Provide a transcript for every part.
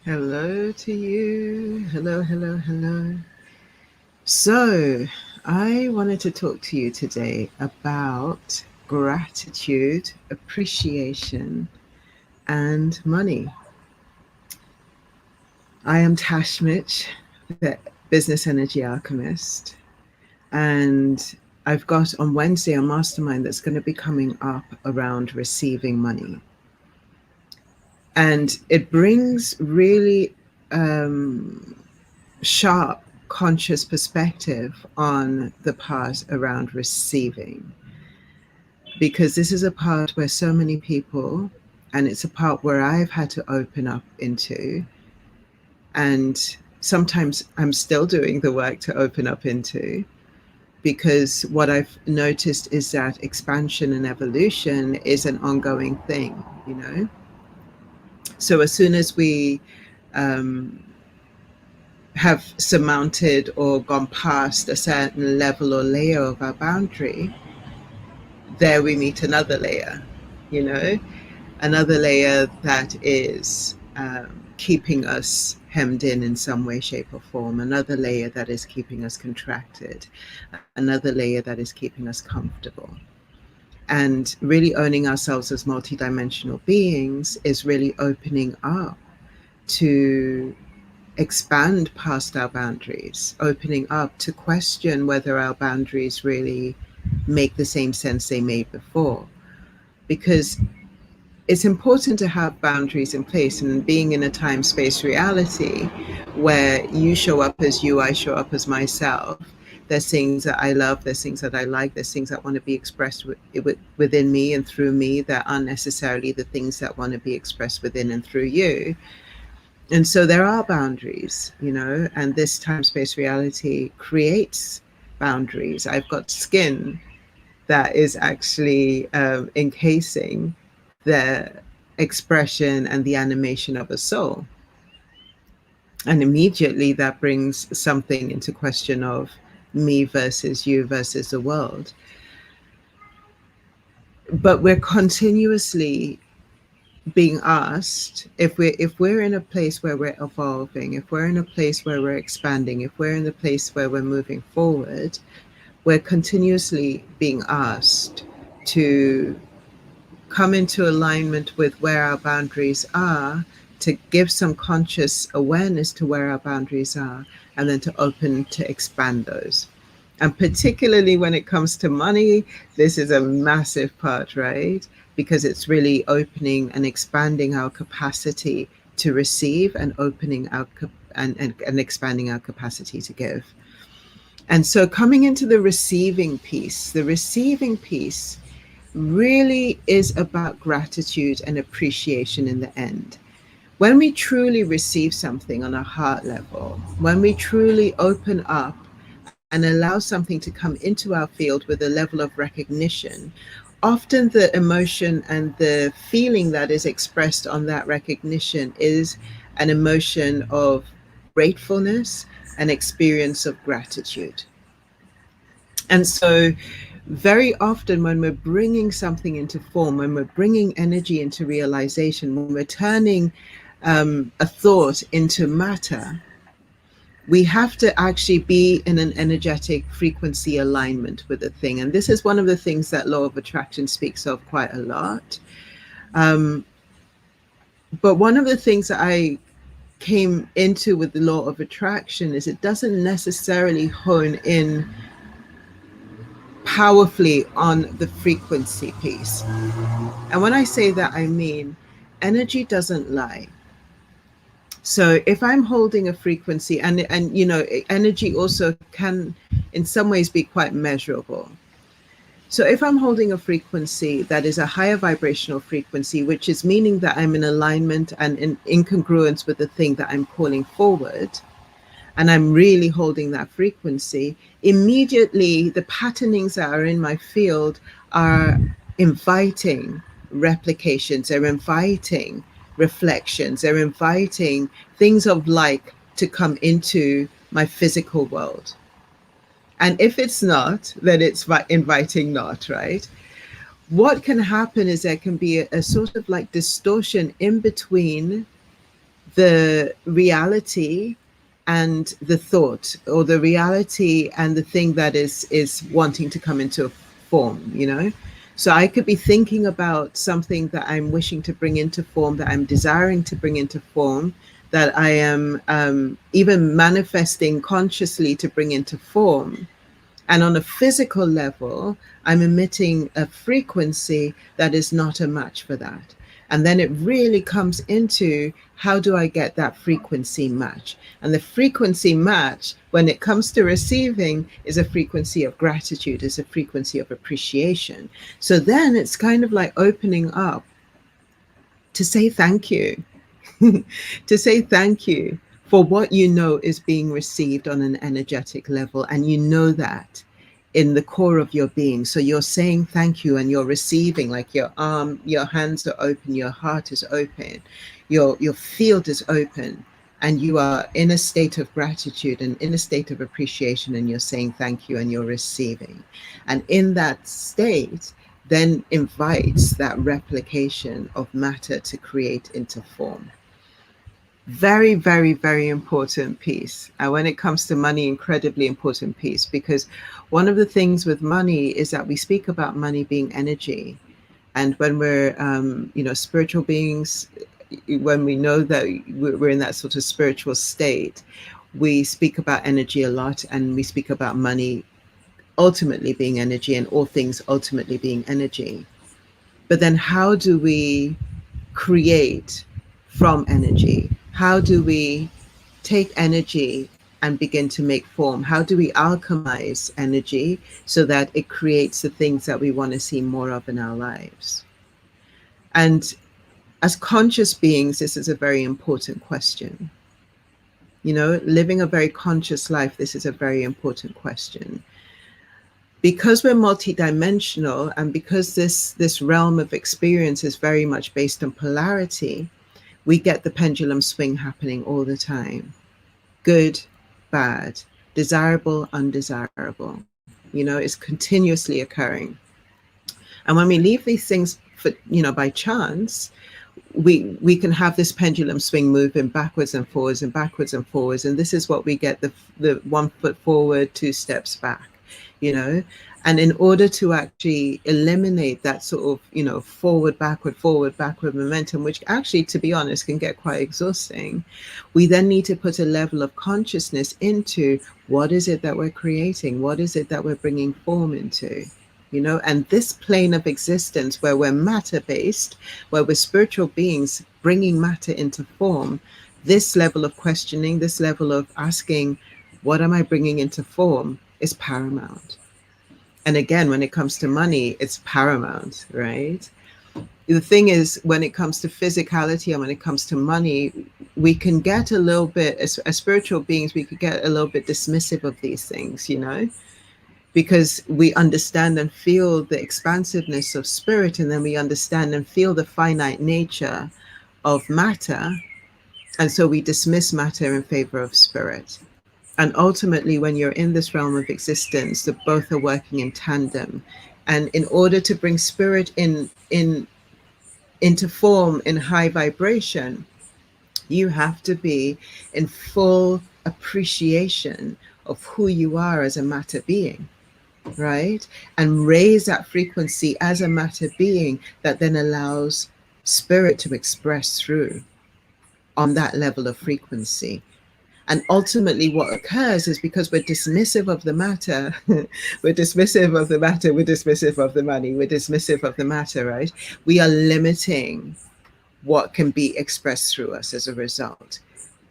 Hello to you. Hello, hello, hello. So, I wanted to talk to you today about gratitude, appreciation, and money. I am Tash Mitch, the Business Energy Alchemist, and I've got on Wednesday a mastermind that's going to be coming up around receiving money. And it brings really sharp, conscious perspective on the part around receiving. Because this is a part where so many people, and it's a part where I've had to open up into, and sometimes I'm still doing the work to open up into, because what I've noticed is that expansion and evolution is an ongoing thing, you know? So as soon as we um, have surmounted or gone past a certain level or layer of our boundary, there we meet another layer, you know, another layer that is keeping us hemmed in some way, shape, or form, another layer that is keeping us contracted, another layer that is keeping us comfortable. And really owning ourselves as multidimensional beings is really opening up to expand past our boundaries, opening up to question whether our boundaries really make the same sense they made before. Because it's important to have boundaries in place, and being in a time space reality where you show up as you, I show up as myself. There's things that I love, there's things that I like, there's things that want to be expressed within me and through me that aren't necessarily the things that want to be expressed within and through you. And so there are boundaries, you know, and this time space reality creates boundaries. I've got skin that is actually encasing the expression and the animation of a soul. And immediately that brings something into question of me versus you versus the world. But we're continuously being asked, if we're in a place where we're evolving, if we're in a place where we're expanding, if we're in a place where we're moving forward, we're continuously being asked to come into alignment with where our boundaries are, to give some conscious awareness to where our boundaries are, and then to open to expand those. And particularly when it comes to money, this is a massive part, right? Because it's really opening and expanding our capacity to receive, and opening our and expanding our capacity to give. And so coming into the receiving piece really is about gratitude and appreciation in the end. When we truly receive something on a heart level, when we truly open up and allow something to come into our field with a level of recognition, often the emotion and the feeling that is expressed on that recognition is an emotion of gratefulness, an experience of gratitude. And so very often when we're bringing something into form, when we're bringing energy into realization, when we're turning a thought into matter, we have to actually be in an energetic frequency alignment with the thing. And this is one of the things that Law of Attraction speaks of quite a lot. But one of the things that I came into with the Law of Attraction is it doesn't necessarily hone in powerfully on the frequency piece. And when I say that, I mean energy doesn't lie. So if I'm holding a frequency, and you know, energy also can in some ways be quite measurable. So if I'm holding a frequency that is a higher vibrational frequency, which is meaning that I'm in alignment and in incongruence with the thing that I'm calling forward, and I'm really holding that frequency, immediately the patternings that are in my field are inviting replications, they're inviting reflections, they're inviting things of like to come into my physical world. And if it's not, then it's inviting not, right? What can happen is there can be a sort of like distortion in between the reality and the thought, or the reality and the thing that is wanting to come into form, you know. So I could be thinking about something that I'm wishing to bring into form, that I'm desiring to bring into form, that I am even manifesting consciously to bring into form. And on a physical level, I'm emitting a frequency that is not a match for that. And then it really comes into, how do I get that frequency match? And the frequency match, when it comes to receiving, is a frequency of gratitude, is a frequency of appreciation. So then it's kind of like opening up to say thank you, to say thank you for what you know is being received on an energetic level. And you know that in the core of your being. So you're saying thank you, and you're receiving, like your hands are open, your heart is open, your field is open, and you are in a state of gratitude and in a state of appreciation, and you're saying thank you and you're receiving. And in that state, then invites that replication of matter to create into form. Very, very, very important piece. And when it comes to money, incredibly important piece, because one of the things with money is that we speak about money being energy. And when we're, spiritual beings, when we know that we're in that sort of spiritual state, we speak about energy a lot, and we speak about money ultimately being energy, and all things ultimately being energy. But then how do we create from energy? How do we take energy and begin to make form? How do we alchemize energy so that it creates the things that we want to see more of in our lives? And as conscious beings, this is a very important question. You know, living a very conscious life, this is a very important question. Because we're multidimensional, and because this realm of experience is very much based on polarity, we get the pendulum swing happening all the time. Good, bad, desirable, undesirable. You know, it's continuously occurring. And when we leave these things for, by chance, we can have this pendulum swing moving backwards and forwards and backwards and forwards. And this is what we get, the 1 foot forward, 2 steps back, And in order to actually eliminate that sort of, forward, backward momentum, which actually, to be honest, can get quite exhausting, we then need to put a level of consciousness into what is it that we're creating? What is it that we're bringing form into? And this plane of existence where we're matter-based, where we're spiritual beings bringing matter into form, this level of questioning, this level of asking, what am I bringing into form, is paramount. And again, when it comes to money, it's paramount, right? The thing is, when it comes to physicality and when it comes to money, we can get a little bit, as spiritual beings, we could get a little bit dismissive of these things, because we understand and feel the expansiveness of spirit, and then we understand and feel the finite nature of matter. And so we dismiss matter in favor of spirit. And ultimately, when you're in this realm of existence, the both are working in tandem. And in order to bring spirit into form in high vibration, you have to be in full appreciation of who you are as a matter being, right? And raise that frequency as a matter being that then allows spirit to express through on that level of frequency. And ultimately what occurs is, because we're dismissive of the matter, we're dismissive of the matter, we're dismissive of the money, we're dismissive of the matter, right? We are limiting what can be expressed through us as a result.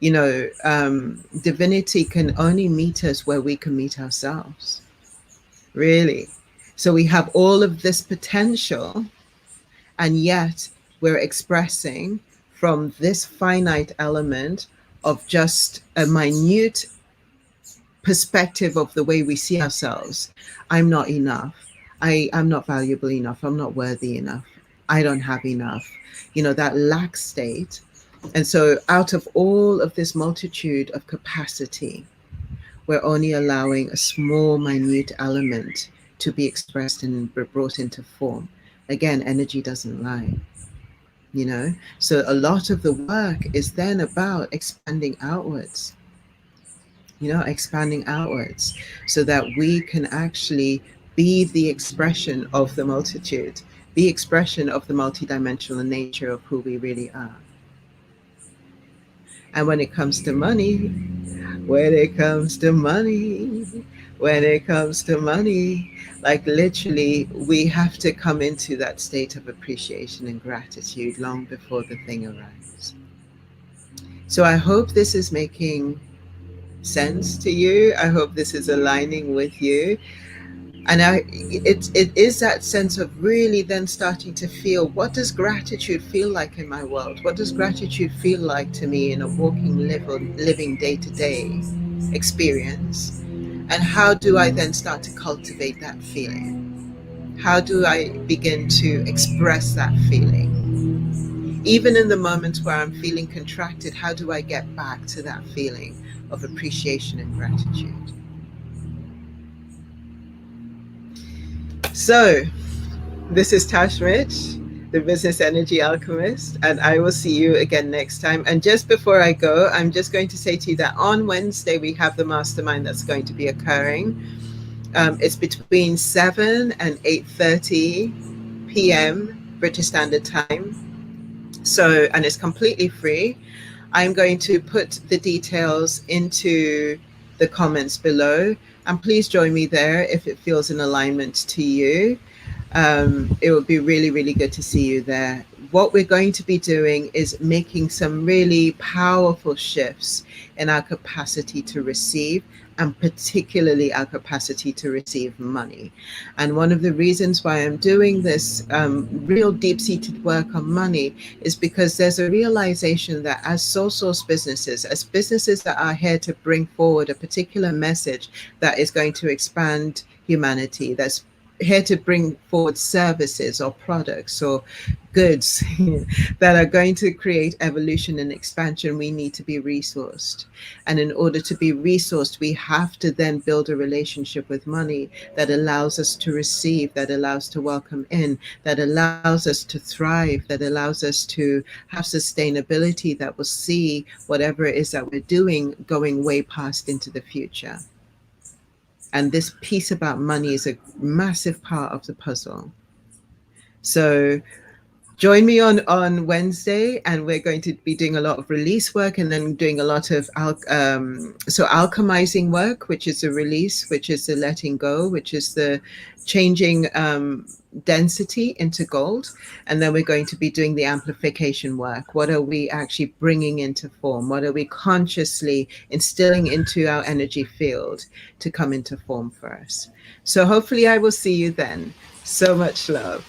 Divinity can only meet us where we can meet ourselves, really. So we have all of this potential, and yet we're expressing from this finite element of just a minute perspective of the way we see ourselves. I'm not enough. I'm not valuable enough. I'm not worthy enough. I don't have enough. That lack state. And so out of all of this multitude of capacity, we're only allowing a small, minute element to be expressed and brought into form. Again, energy doesn't lie. you know. So a lot of the work is then about expanding outwards, expanding outwards, so that we can actually be the expression of the multitude, the expression of the multidimensional nature of who we really are. And when it comes to money, when it comes to money, when it comes to money, like literally, we have to come into that state of appreciation and gratitude long before the thing arrives. So I hope this is making sense to you. I hope this is aligning with you. And it is that sense of really then starting to feel, what does gratitude feel like in my world? What does gratitude feel like to me in a walking, living day-to-day experience? And how do I then start to cultivate that feeling? How do I begin to express that feeling? Even in the moments where I'm feeling contracted, how do I get back to that feeling of appreciation and gratitude? So, this is Tash Rich, the Business Energy Alchemist, and I will see you again next time. And just before I go, I'm just going to say to you that on Wednesday, we have the mastermind that's going to be occurring. It's between 7 and 8:30 p.m. British Standard Time. So, and it's completely free. I'm going to put the details into the comments below, and please join me there if it feels in alignment to you. It would be really, really good to see you there. What we're going to be doing is making some really powerful shifts in our capacity to receive, and particularly our capacity to receive money. And one of the reasons why I'm doing this real deep-seated work on money is because there's a realization that as soul source businesses, as businesses that are here to bring forward a particular message that is going to expand humanity, that's here to bring forward services or products or goods that are going to create evolution and expansion, we need to be resourced. And in order to be resourced, we have to then build a relationship with money that allows us to receive, that allows to welcome in, that allows us to thrive, that allows us to have sustainability, that will see whatever it is that we're doing going way past into the future. And this piece about money is a massive part of the puzzle. So join me on Wednesday, and we're going to be doing a lot of release work, and then doing a lot of alchemizing work, which is the release, which is the letting go, which is the changing density into gold. And then we're going to be doing the amplification work. What are we actually bringing into form? What are we consciously instilling into our energy field to come into form for us? So hopefully I will see you then. So much love.